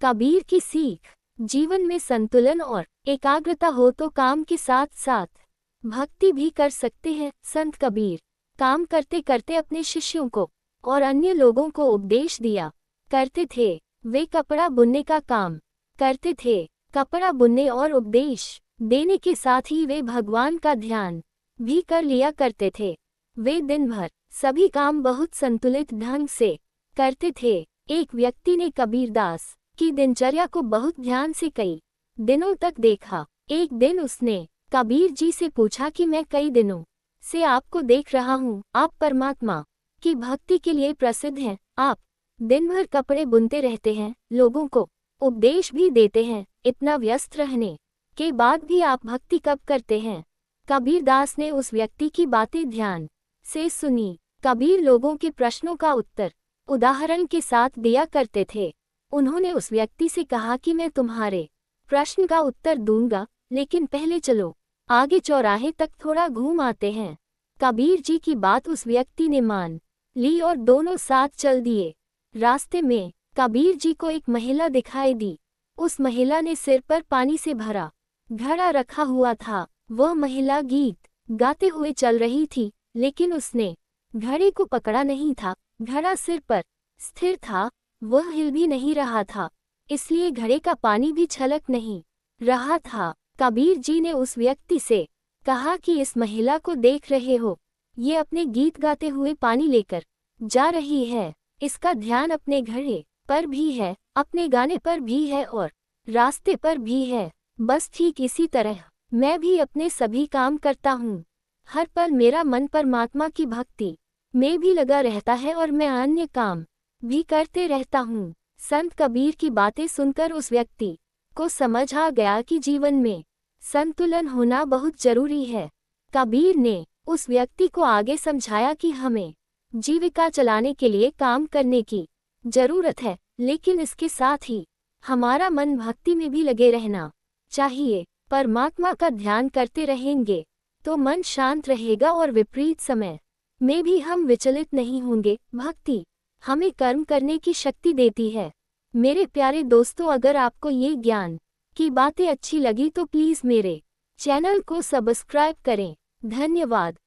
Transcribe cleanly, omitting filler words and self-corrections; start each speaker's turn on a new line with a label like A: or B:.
A: कबीर की सीख। जीवन में संतुलन और एकाग्रता हो तो काम के साथ साथ भक्ति भी कर सकते हैं। संत कबीर काम करते करते अपने शिष्यों को और अन्य लोगों को उपदेश दिया करते थे। वे कपड़ा बुनने का काम करते थे। कपड़ा बुनने और उपदेश देने के साथ ही वे भगवान का ध्यान भी कर लिया करते थे। वे दिन भर सभी काम बहुत संतुलित ढंग से करते थे। एक व्यक्ति ने कबीरदास की दिनचर्या को बहुत ध्यान से कई दिनों तक देखा। एक दिन उसने कबीर जी से पूछा कि मैं कई दिनों से आपको देख रहा हूँ, आप परमात्मा की भक्ति के लिए प्रसिद्ध हैं। आप दिन भर कपड़े बुनते रहते हैं, लोगों को उपदेश भी देते हैं। इतना व्यस्त रहने के बाद भी आप भक्ति कब करते हैं? कबीरदास ने उस व्यक्ति की बातें ध्यान से सुनी। कबीर लोगों के प्रश्नों का उत्तर उदाहरण के साथ दिया करते थे। उन्होंने उस व्यक्ति से कहा कि मैं तुम्हारे प्रश्न का उत्तर दूंगा, लेकिन पहले चलो आगे चौराहे तक थोड़ा घूम आते हैं। कबीर जी की बात उस व्यक्ति ने मान ली और दोनों साथ चल दिए। रास्ते में कबीर जी को एक महिला दिखाई दी। उस महिला ने सिर पर पानी से भरा घड़ा रखा हुआ था। वह महिला गीत गाते हुए चल रही थी, लेकिन उसने घड़े को पकड़ा नहीं था। घड़ा सिर पर स्थिर था, वह हिल भी नहीं रहा था, इसलिए घड़े का पानी भी छलक नहीं रहा था। कबीर जी ने उस व्यक्ति से कहा कि इस महिला को देख रहे हो, ये अपने गीत गाते हुए पानी लेकर जा रही है। इसका ध्यान अपने घड़े पर भी है, अपने गाने पर भी है और रास्ते पर भी है। बस ठीक इसी तरह मैं भी अपने सभी काम करता हूँ। हर पल मेरा मन परमात्मा की भक्ति में भी लगा रहता है और मैं अन्य काम भी करते रहता हूँ। संत कबीर की बातें सुनकर उस व्यक्ति को समझ आ गया कि जीवन में संतुलन होना बहुत जरूरी है। कबीर ने उस व्यक्ति को आगे समझाया कि हमें जीविका चलाने के लिए काम करने की जरूरत है, लेकिन इसके साथ ही हमारा मन भक्ति में भी लगे रहना चाहिए। परमात्मा का ध्यान करते रहेंगे तो मन शांत रहेगा और विपरीत समय में भी हम विचलित नहीं होंगे। भक्ति हमें कर्म करने की शक्ति देती है। मेरे प्यारे दोस्तों, अगर आपको ये ज्ञान की बातें अच्छी लगी तो प्लीज़ मेरे चैनल को सब्सक्राइब करें। धन्यवाद।